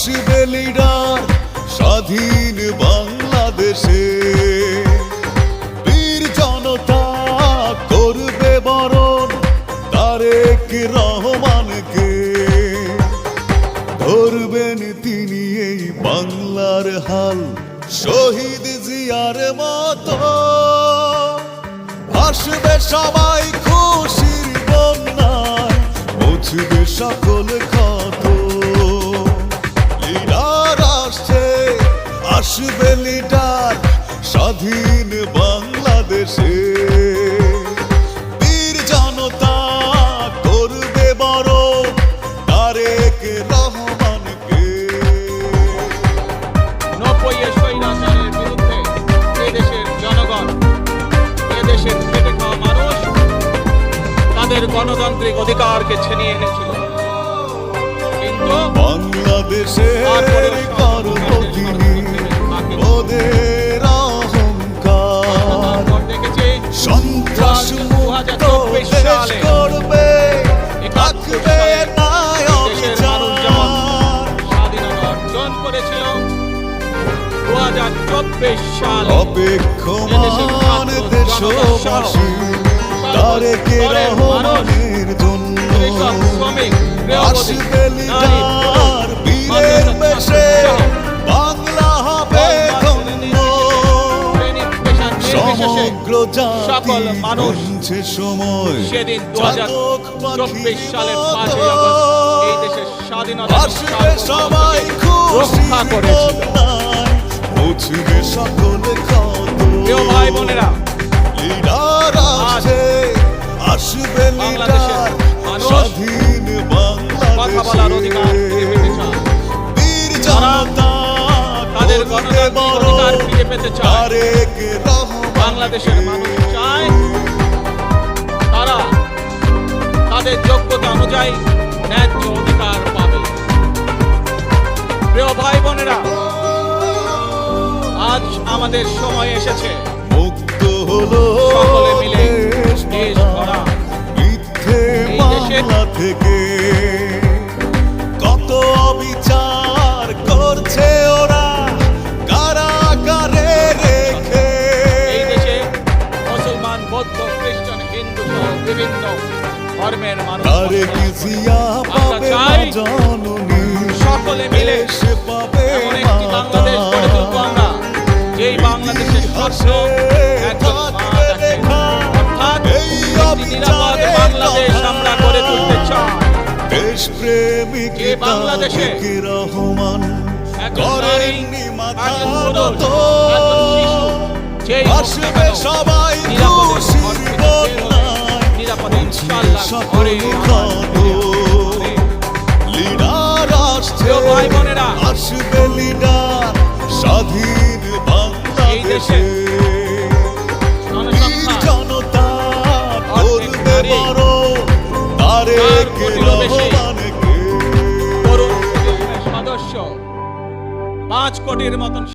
আসবে লিডার স্বাধীন বাংলাদেশে, বীর জনতা করবে বরণ তারেক রহমানকে। ধরবেন তিনি এই বাংলার হাল শহীদ জিয়ার মতো, ভাসবে সবাই খুশির বন্যায়, মুছবে সকল ক্ষত। লিডার আসছে, আসবে লিডার স্বাধীন বাংলাদেশে, বীর জনতা করবে বরণ তারেক রহমানকে। 90-এর স্বৈরাচারের বিরুদ্ধে এদেশের জনগণ, এদেশের খেটে খাওয়া মানুষ তাদের গণতান্ত্রিক অধিকারকে ছিনিয়ে এনেছিল, কিন্তু বাংলাদেশের কর্মদিনী ওদের অহংকার, সন্ত্রাস মুক্ত দেশ করবে, থাকবে না অবিচার। স্বাধীনতা অর্জন করেছিল 2024 সালে। অপেক্ষমান দেশবাসী তারেক রহমানের জন্য, আসবে লিডার বীরের বেশে, বাংলা হবে ধন্য। সমগ্র সকল মানুষ জাতি সময় সেদিন 2024 সালের 5ই আগস্ট এই দেশের স্বাধীনতা আসবে সবাই রক্ষা করেছিল। মুছবে সকল ক্ষত। প্রিয় ভাই বোনেরা, লিডার আসছে, আসবে বাংলাদেশের মানুষ স্বাধীন কথা বলার অধিকার ফিরে পেতে চায়, বীর জনতা তাদের গণতান্ত্রিক অধিকার ফিরে পেতে চায়। তারেক রহমান বাংলাদেশের মানুষ চায় তারা তাদের যোগ্যতা অনুযায়ী ন্যায্য অধিকার পাবে। প্রিয় ভাই বোনেরা, আজ আমাদের সময় এসেছে মুক্ত হলো সকলে মিলে দেশ গড়া। মিথ্যে বাংলা থেকে কত অবিচার করছে ওরা কারাগারে রেখে। এই দেশে মুসলমান, বৌদ্ধ, খ্রিস্টান, হিন্দু সহ বিভিন্ন ধর্মের মানুষ তারেক জিয়া পাবে জননী, সকলে মিলে সে পাবে এমন একটি বাংলাদেশ গড়ে তুলবো আমরা, যেই বাংলাদেশের স্বপ্ন একজন মা দেখে। অর্থাৎ একটি নিরাপদ বাংলাদেশ আমরা গড়ে তুলতে চাই। দেশ প্রেমিক যে বাংলাদেশে রহমান একজন নারী, করেননি মাথা একজন পুরুষ, নত। একজন শিশু, যেই হোক না আসবে কেন, সবাই নিরাপদে খুশির ঘর থেকে বের হলে বন্যায়, নিরাপদে ইনশাআল্লাহ সকল ঘরে ক্ষত। লিডার আসছে, প্রিয় ভাই বোনেরা, আসবে লিডার স্বাধীন এই দেশে বাংলাদেশে।